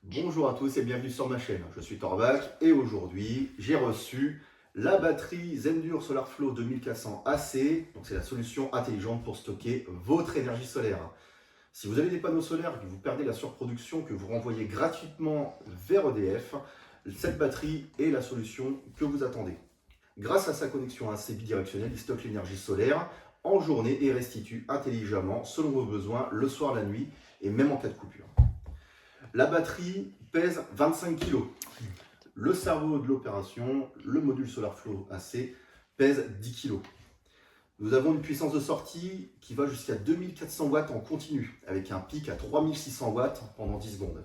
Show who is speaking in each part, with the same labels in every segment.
Speaker 1: Bonjour à tous et bienvenue sur ma chaîne. Je suis Torbac et aujourd'hui j'ai reçu la batterie Zendur SolarFlow 2400 AC. Donc c'est la solution intelligente pour stocker votre énergie solaire. Si vous avez des panneaux solaires, que vous perdez la surproduction, que vous renvoyez gratuitement vers EDF, cette batterie est la solution que vous attendez. Grâce à sa connexion AC bidirectionnelle, il stocke l'énergie solaire en journée et restitue intelligemment selon vos besoins le soir, la nuit et même en cas de coupure. La batterie pèse 25 kg. Le cerveau de l'opération, le module SolarFlow AC, pèse 10 kg. Nous avons une puissance de sortie qui va jusqu'à 2400 watts en continu, avec un pic à 3600 watts pendant 10 secondes.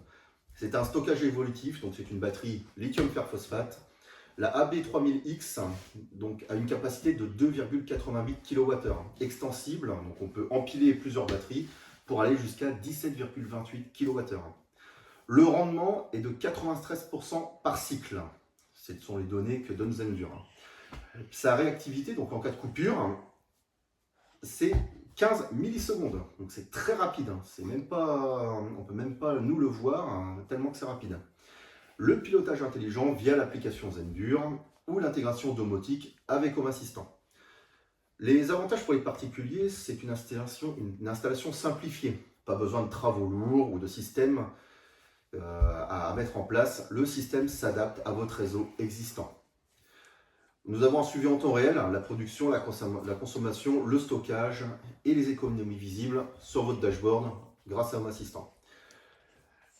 Speaker 1: C'est un stockage évolutif, donc c'est une batterie lithium fer phosphate. La AB3000X donc, a une capacité de 2,88 kWh, extensible, donc on peut empiler plusieurs batteries pour aller jusqu'à 17,28 kWh. Le rendement est de 93% par cycle. Ce sont les données que donne Zendur. Sa réactivité, donc en cas de coupure, c'est 15 millisecondes. Donc c'est très rapide. On ne peut même pas nous le voir, tellement que c'est rapide. Le pilotage intelligent via l'application Zendur ou l'intégration domotique avec Home Assistant. Les avantages pour les particuliers, c'est une installation simplifiée. Pas besoin de travaux lourds ou de systèmes à mettre en place. Le système s'adapte à votre réseau existant. Nous avons un suivi en temps réel, la production, la consommation, le stockage et les économies visibles sur votre dashboard grâce à Home Assistant.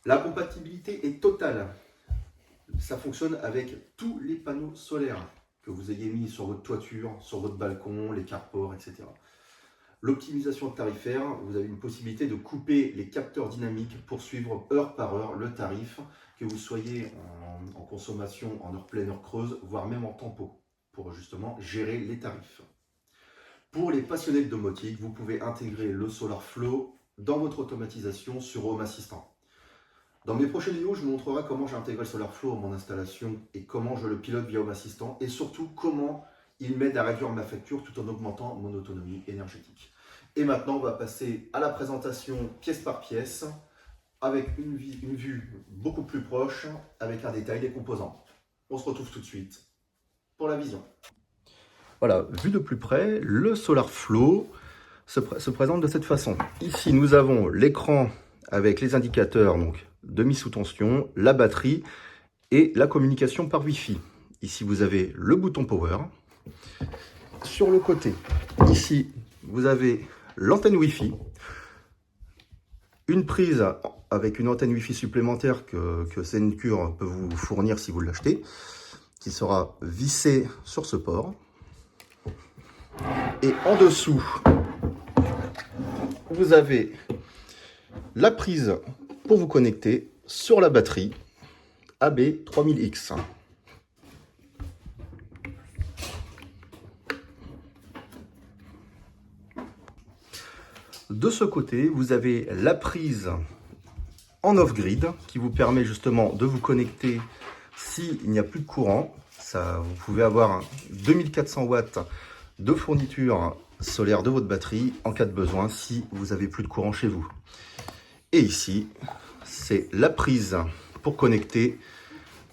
Speaker 1: La compatibilité est totale. Ça fonctionne avec tous les panneaux solaires que vous ayez mis sur votre toiture, sur votre balcon, les carports, etc. L'optimisation tarifaire, vous avez une possibilité de couper les capteurs dynamiques pour suivre heure par heure le tarif, que vous soyez en consommation en heure pleine, heure creuse, voire même en tempo, pour justement gérer les tarifs. Pour les passionnés de domotique, vous pouvez intégrer le SolarFlow dans votre automatisation sur Home Assistant. Dans mes prochaines vidéos, je vous montrerai comment j'ai intégré le SolarFlow à mon installation et comment je le pilote via Home Assistant et surtout comment il m'aide à réduire ma facture tout en augmentant mon autonomie énergétique. Et maintenant, on va passer à la présentation pièce par pièce avec une vue beaucoup plus proche, avec un détail des composants. On se retrouve tout de suite pour la vision. Voilà, vu de plus près, le SolarFlow se présente de cette façon. Ici, nous avons l'écran avec les indicateurs donc, de mise sous tension, la batterie et la communication par Wi-Fi. Ici, vous avez le bouton Power. Sur le côté, ici, vous avez l'antenne Wi-Fi, une prise avec une antenne Wi-Fi supplémentaire que Zendur peut vous fournir si vous l'achetez, qui sera vissée sur ce port. Et en dessous, vous avez la prise pour vous connecter sur la batterie AB3000X. De ce côté, vous avez la prise en off-grid qui vous permet justement de vous connecter s'il n'y a plus de courant. Vous pouvez avoir 2400 watts de fourniture solaire de votre batterie en cas de besoin si vous n'avez plus de courant chez vous. Et ici, c'est la prise pour connecter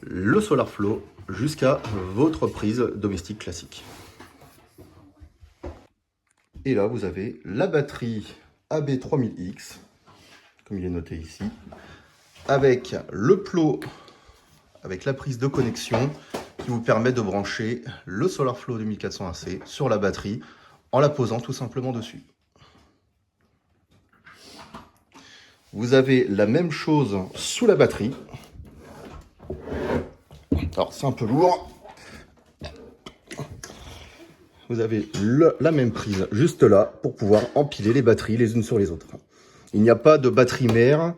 Speaker 1: le SolarFlow jusqu'à votre prise domestique classique. Et là, vous avez la batterie AB3000X, comme il est noté ici, avec le plot, avec la prise de connexion qui vous permet de brancher le SolarFlow 2400 AC sur la batterie en la posant tout simplement dessus. Vous avez la même chose sous la batterie. Alors c'est un peu lourd. Vous avez la même prise juste là pour pouvoir empiler les batteries les unes sur les autres. Il n'y a pas de batterie mère.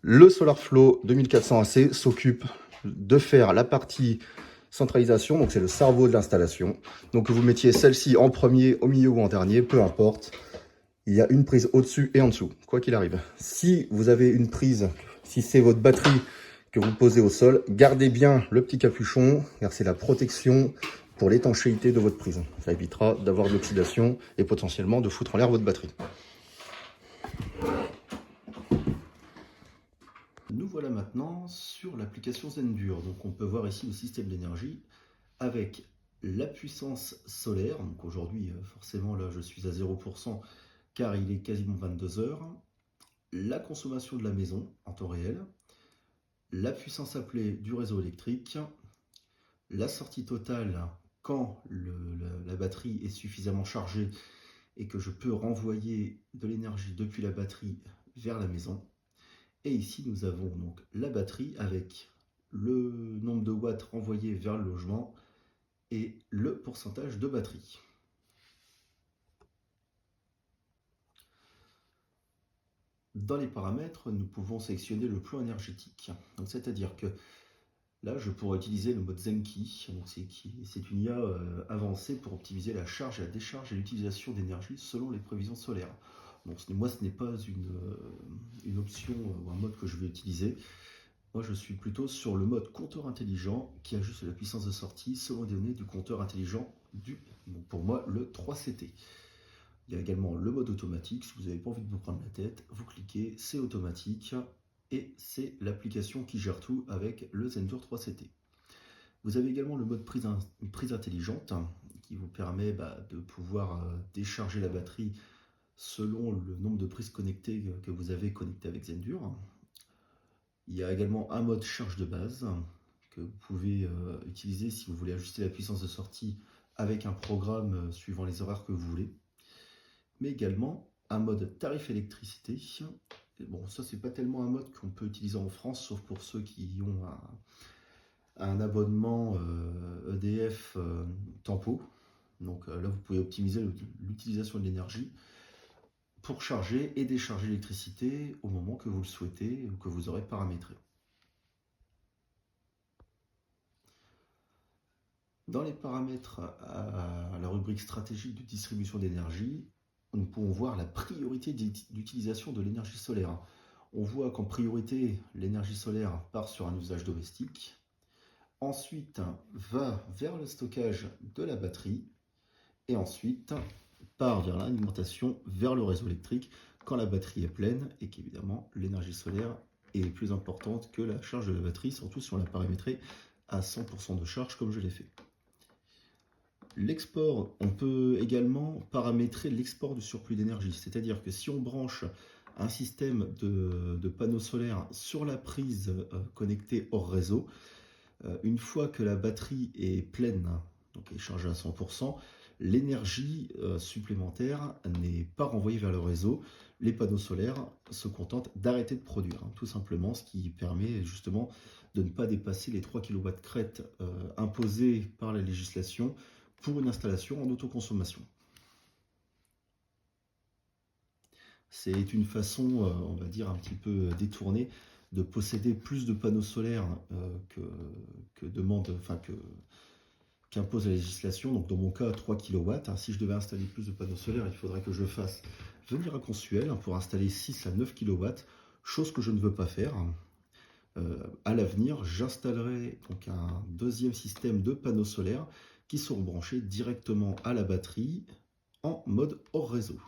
Speaker 1: Le SolarFlow 2400 AC s'occupe de faire la partie centralisation, donc c'est le cerveau de l'installation. Donc que vous mettiez celle-ci en premier, au milieu ou en dernier, peu importe. Il y a une prise au-dessus et en dessous, quoi qu'il arrive. Si vous avez une prise, si c'est votre batterie que vous posez au sol, gardez bien le petit capuchon, car c'est la protection pour l'étanchéité de votre prise. Ça évitera d'avoir de l'oxydation et potentiellement de foutre en l'air votre batterie. Nous
Speaker 2: voilà maintenant sur l'application Zendur. Donc on peut voir ici le système d'énergie avec la puissance solaire. Donc aujourd'hui, forcément, là je suis à 0% car il est quasiment 22 heures. La consommation de la maison en temps réel, la puissance appelée du réseau électrique, la sortie totale quand la batterie est suffisamment chargée et que je peux renvoyer de l'énergie depuis la batterie vers la maison. Et ici, nous avons donc la batterie avec le nombre de watts renvoyés vers le logement et le pourcentage de batterie. Dans les paramètres, nous pouvons sélectionner le plan énergétique. C'est-à-dire que là, je pourrais utiliser le mode Zenki. C'est une IA avancée pour optimiser la charge, la décharge et l'utilisation d'énergie selon les prévisions solaires. Donc, moi, ce n'est pas une option ou un mode que je vais utiliser. Moi, je suis plutôt sur le mode compteur intelligent qui ajuste la puissance de sortie selon les données du compteur intelligent pour moi, le 3CT. Il y a également le mode automatique. Si vous n'avez pas envie de vous prendre la tête, vous cliquez, c'est automatique et c'est l'application qui gère tout avec le Zendur 3CT. Vous avez également le mode prise intelligente qui vous permet de pouvoir décharger la batterie selon le nombre de prises connectées que vous avez connectées avec Zendur. Il y a également un mode charge de base que vous pouvez utiliser si vous voulez ajuster la puissance de sortie avec un programme suivant les horaires que vous voulez. Mais également un mode tarif électricité. Et bon, ça c'est pas tellement un mode qu'on peut utiliser en France, sauf pour ceux qui ont un abonnement EDF Tempo. Donc là, vous pouvez optimiser l'utilisation de l'énergie pour charger et décharger l'électricité au moment que vous le souhaitez ou que vous aurez paramétré. Dans les paramètres à la rubrique stratégique de distribution d'énergie, nous pouvons voir la priorité d'utilisation de l'énergie solaire. On voit qu'en priorité, l'énergie solaire part sur un usage domestique, ensuite va vers le stockage de la batterie, et ensuite part vers l'alimentation, vers le réseau électrique quand la batterie est pleine et qu'évidemment l'énergie solaire est plus importante que la charge de la batterie, surtout si on l'a paramétrée à 100% de charge comme je l'ai fait. L'export, on peut également paramétrer l'export du surplus d'énergie, c'est-à-dire que si on branche un système de panneaux solaires sur la prise connectée hors réseau, une fois que la batterie est pleine, donc est chargée à 100%, l'énergie supplémentaire n'est pas renvoyée vers le réseau. Les panneaux solaires se contentent d'arrêter de produire, tout simplement, ce qui permet justement de ne pas dépasser les 3 kW crête imposés par la législation pour une installation en autoconsommation. C'est une façon, on va dire, un petit peu détournée de posséder plus de panneaux solaires qu'impose la législation. Donc dans mon cas, 3 kW. Si je devais installer plus de panneaux solaires, il faudrait que je fasse venir un consuel pour installer 6 à 9 kW, chose que je ne veux pas faire. À l'avenir, j'installerai donc un deuxième système de panneaux solaires qui seront branchés directement à la batterie en mode hors réseau.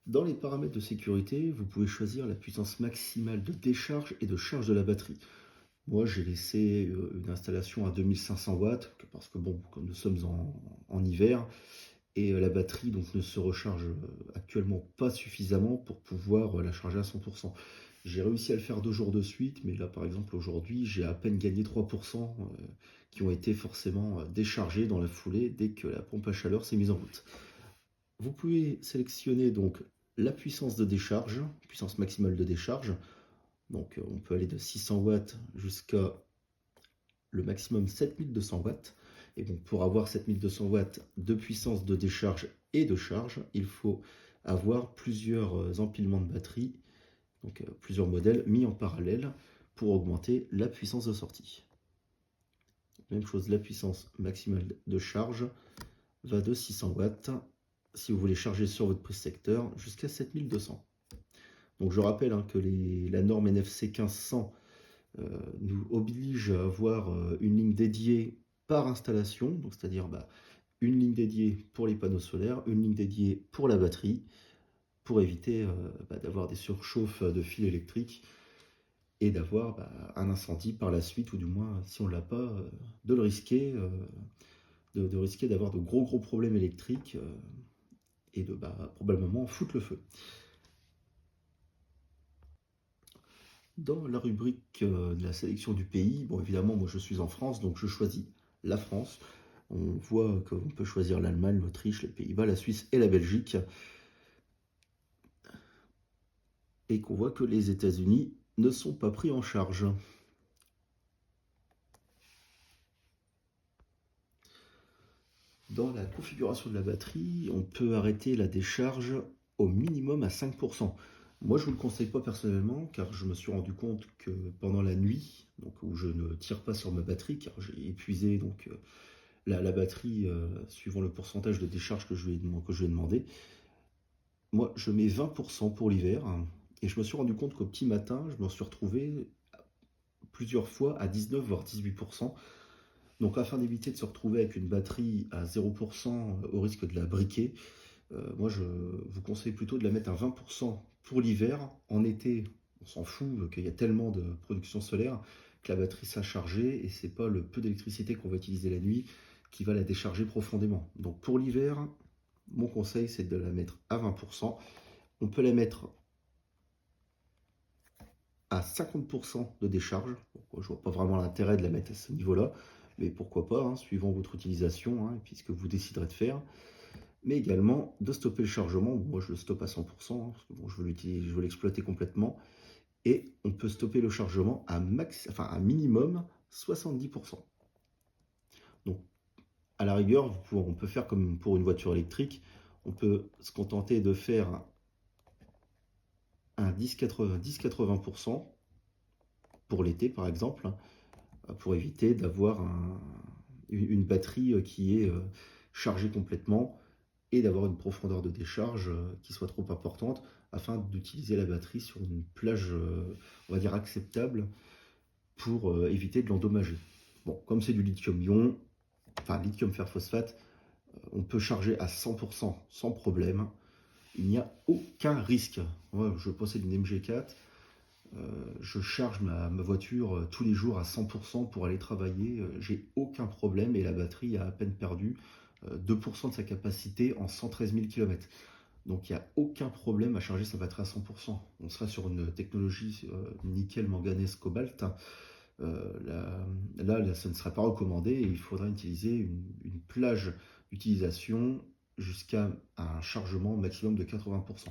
Speaker 2: Dans les paramètres de sécurité, vous pouvez choisir la puissance maximale de décharge et de charge de la batterie. Moi, j'ai laissé une installation à 2500 watts, parce que bon, comme nous sommes en hiver, et la batterie donc ne se recharge actuellement pas suffisamment pour pouvoir la charger à 100%. J'ai réussi à le faire 2 jours de suite, mais là par exemple aujourd'hui j'ai à peine gagné 3% qui ont été forcément déchargés dans la foulée dès que la pompe à chaleur s'est mise en route. Vous pouvez sélectionner donc la puissance de décharge, puissance maximale de décharge. Donc on peut aller de 600 watts jusqu'à le maximum 7200 watts. Et bon, pour avoir 7200 watts de puissance de décharge et de charge, il faut avoir plusieurs empilements de batterie, donc plusieurs modèles mis en parallèle pour augmenter la puissance de sortie. Même chose, la puissance maximale de charge va de 600 watts si vous voulez charger sur votre prise secteur jusqu'à 7200. Donc je rappelle que la norme NFC 1500 nous oblige à avoir une ligne dédiée par installation, donc c'est-à-dire une ligne dédiée pour les panneaux solaires, une ligne dédiée pour la batterie. pour éviter d'avoir des surchauffes de fils électriques et d'avoir un incendie par la suite, ou du moins, si on ne l'a pas, de le risquer, de risquer d'avoir de gros problèmes électriques et de probablement foutre le feu. Dans la rubrique de la sélection du pays, bon évidemment moi je suis en France, donc je choisis la France. On voit qu'on peut choisir l'Allemagne, l'Autriche, les Pays-Bas, la Suisse et la Belgique. Et qu'on voit que les États-Unis ne sont pas pris en charge. Dans la configuration de la batterie, on peut arrêter la décharge au minimum à 5%. Moi, je ne vous le conseille pas personnellement, car je me suis rendu compte que pendant la nuit, donc où je ne tire pas sur ma batterie, car j'ai épuisé donc, la batterie suivant le pourcentage de décharge que je lui ai demandé, moi, je mets 20% pour l'hiver, et je me suis rendu compte qu'au petit matin, je m'en suis retrouvé plusieurs fois à 19 voire 18%. Donc afin d'éviter de se retrouver avec une batterie à 0% au risque de la briquer, moi je vous conseille plutôt de la mettre à 20% pour l'hiver. En été, on s'en fout qu'il y a tellement de production solaire que la batterie sera chargée et c'est pas le peu d'électricité qu'on va utiliser la nuit qui va la décharger profondément. Donc pour l'hiver, mon conseil c'est de la mettre à 20%. On peut la mettre à 50% de décharge. Bon, je vois pas vraiment l'intérêt de la mettre à ce niveau-là, mais pourquoi pas, hein, suivant votre utilisation, et puis ce que vous déciderez de faire. Mais également de stopper le chargement. Moi, je le stoppe à 100%, parce que bon, je veux l'exploiter complètement. Et on peut stopper le chargement à minimum 70%. Donc, à la rigueur, on peut faire comme pour une voiture électrique. On peut se contenter de faire un 10-80% pour l'été, par exemple, pour éviter d'avoir une batterie qui est chargée complètement et d'avoir une profondeur de décharge qui soit trop importante afin d'utiliser la batterie sur une plage, on va dire, acceptable pour éviter de l'endommager. Bon, comme c'est du lithium-ion, enfin lithium fer phosphate, on peut charger à 100% sans problème. Il n'y a aucun risque. Moi, je possède une MG4. Je charge ma voiture tous les jours à 100% pour aller travailler. J'ai aucun problème et la batterie a à peine perdu 2% de sa capacité en 113 000 km. Donc il n'y a aucun problème à charger sa batterie à 100%. On sera sur une technologie nickel, manganèse, cobalt. Là, ça ne sera pas recommandé et il faudra utiliser une plage d'utilisation jusqu'à un chargement maximum de 80%.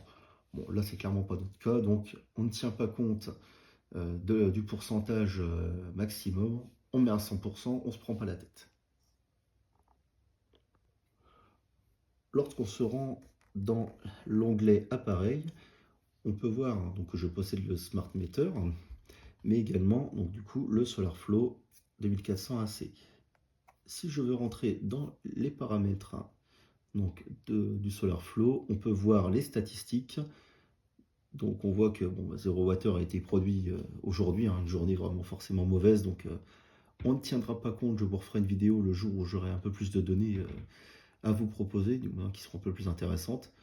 Speaker 2: Bon, là, c'est clairement pas notre cas, donc on ne tient pas compte du pourcentage maximum. On met à 100%, on se prend pas la tête. Lorsqu'on se rend dans l'onglet appareil, on peut voir donc, que je possède le Smart Meter, mais également donc, du coup, le SolarFlow 2400 AC. Si je veux rentrer dans les paramètres donc, du SolarFlow, on peut voir les statistiques. Donc on voit que 0 Wh a été produit aujourd'hui, une journée vraiment forcément mauvaise, donc on ne tiendra pas compte. Je vous referai une vidéo le jour où j'aurai un peu plus de données à vous proposer, du moins qui seront un peu plus intéressantes.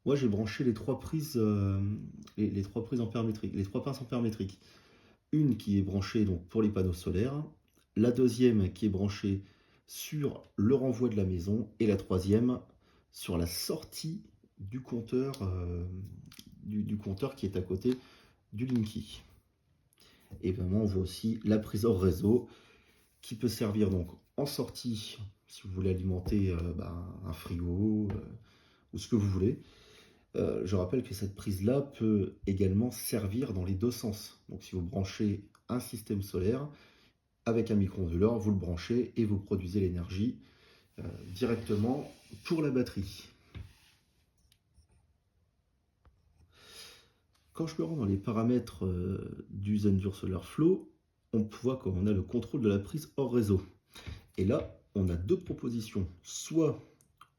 Speaker 2: Moi j'ai branché les trois prises, les trois prises ampères métriques, les trois pinces ampères métriques. Une qui est branchée donc pour les panneaux solaires, la deuxième qui est branchée sur le renvoi de la maison, et la troisième sur la sortie du compteur, du compteur qui est à côté du Linky. Et vraiment on voit aussi la prise hors réseau qui peut servir donc en sortie si vous voulez alimenter un frigo ou ce que vous voulez. Je rappelle que cette prise-là peut également servir dans les deux sens. Donc si vous branchez un système solaire avec un micro-onduleur, vous le branchez et vous produisez l'énergie directement pour la batterie. Quand je me rends dans les paramètres du Zendur SolarFlow, on voit qu'on a le contrôle de la prise hors réseau. Et là, on a deux propositions. Soit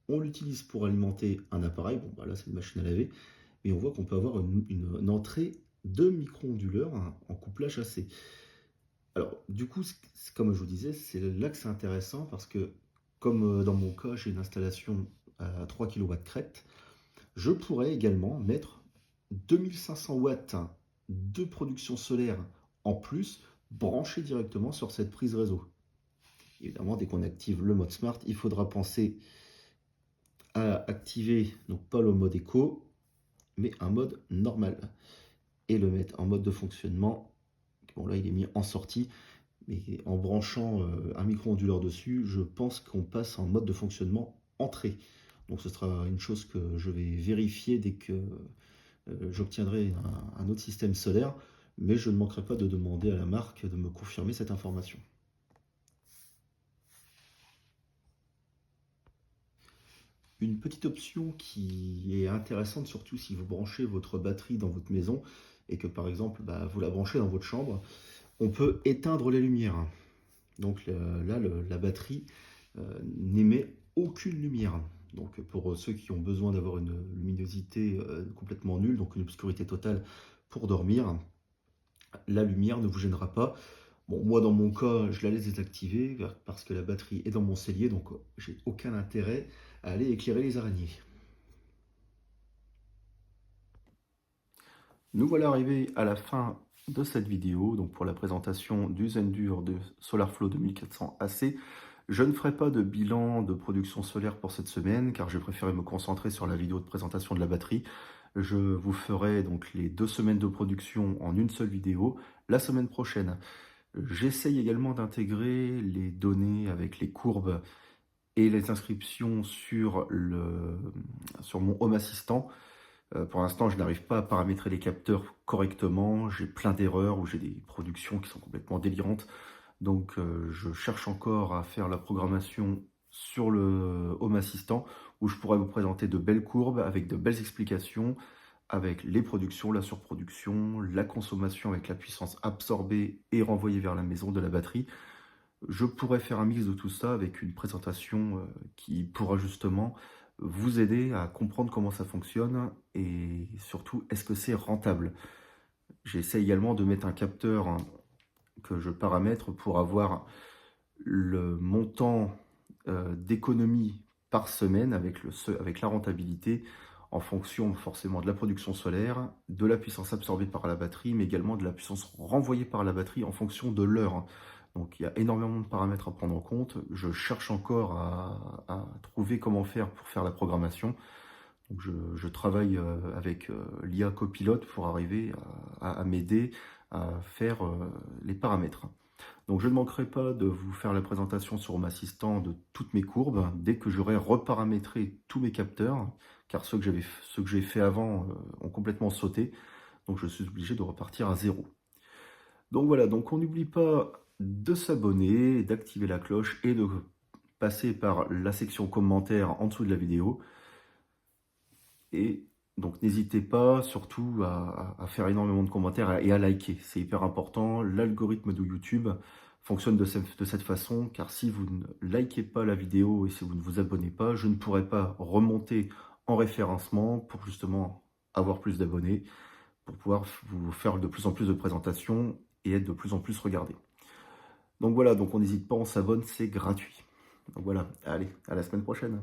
Speaker 2: on l'utilise pour alimenter un appareil, là c'est une machine à laver, mais on voit qu'on peut avoir une entrée de micro-onduleurs en couplage AC. Alors du coup, comme je vous disais, c'est là que c'est intéressant parce que comme dans mon cas, j'ai une installation à 3 kW crête, Je pourrais également mettre 2500 watts de production solaire en plus branchés directement sur cette prise réseau. Évidemment, dès qu'on active le mode Smart, il faudra penser à activer, donc pas le mode éco, mais un mode normal. Et le mettre en mode de fonctionnement. Bon, là, il est mis en sortie, mais en branchant un micro-onduleur dessus, je pense qu'on passe en mode de fonctionnement entrée. Donc ce sera une chose que je vais vérifier dès que j'obtiendrai un autre système solaire, mais je ne manquerai pas de demander à la marque de me confirmer cette information. Une petite option qui est intéressante, surtout si vous branchez votre batterie dans votre maison et que par exemple vous la branchez dans votre chambre, on peut éteindre les lumières. Donc là, la batterie n'émet aucune lumière. Donc pour ceux qui ont besoin d'avoir une luminosité complètement nulle, donc une obscurité totale pour dormir, la lumière ne vous gênera pas. Bon, moi dans mon cas, je la laisse désactiver parce que la batterie est dans mon cellier, donc j'ai aucun intérêt à aller éclairer les araignées. Nous voilà arrivés à la fin de cette vidéo, donc pour la présentation du Zendur de SolarFlow 2400 AC. Je ne ferai pas de bilan de production solaire pour cette semaine, car j'ai préféré me concentrer sur la vidéo de présentation de la batterie. Je vous ferai donc les 2 semaines de production en une seule vidéo la semaine prochaine. J'essaye également d'intégrer les données avec les courbes et les inscriptions sur mon Home Assistant. Pour l'instant, je n'arrive pas à paramétrer les capteurs correctement. J'ai plein d'erreurs ou j'ai des productions qui sont complètement délirantes. Donc, je cherche encore à faire la programmation sur le Home Assistant où je pourrais vous présenter de belles courbes avec de belles explications, avec les productions, la surproduction, la consommation avec la puissance absorbée et renvoyée vers la maison de la batterie. Je pourrais faire un mix de tout ça avec une présentation qui pourra justement vous aider à comprendre comment ça fonctionne et surtout, est-ce que c'est rentable? J'essaie également de mettre un capteur que je paramètre pour avoir le montant d'économie par semaine avec la rentabilité en fonction forcément de la production solaire, de la puissance absorbée par la batterie, mais également de la puissance renvoyée par la batterie en fonction de l'heure. Donc il y a énormément de paramètres à prendre en compte. Je cherche encore à trouver comment faire pour faire la programmation. Donc je travaille avec l'IA Copilote pour arriver à m'aider à faire les paramètres. Donc je ne manquerai pas de vous faire la présentation sur Home Assistant de toutes mes courbes dès que j'aurai reparamétré tous mes capteurs, car ceux que j'ai fait avant ont complètement sauté. Donc je suis obligé de repartir à zéro. Donc voilà, donc on n'oublie pas de s'abonner, d'activer la cloche et de passer par la section commentaires en dessous de la vidéo. Et donc n'hésitez pas surtout à faire énormément de commentaires et à liker, c'est hyper important. L'algorithme de YouTube fonctionne de cette façon, car si vous ne likez pas la vidéo et si vous ne vous abonnez pas, je ne pourrai pas remonter en référencement pour justement avoir plus d'abonnés, pour pouvoir vous faire de plus en plus de présentations et être de plus en plus regardé. Donc voilà, donc on n'hésite pas, on s'abonne, c'est gratuit. Donc voilà, allez, à la semaine prochaine.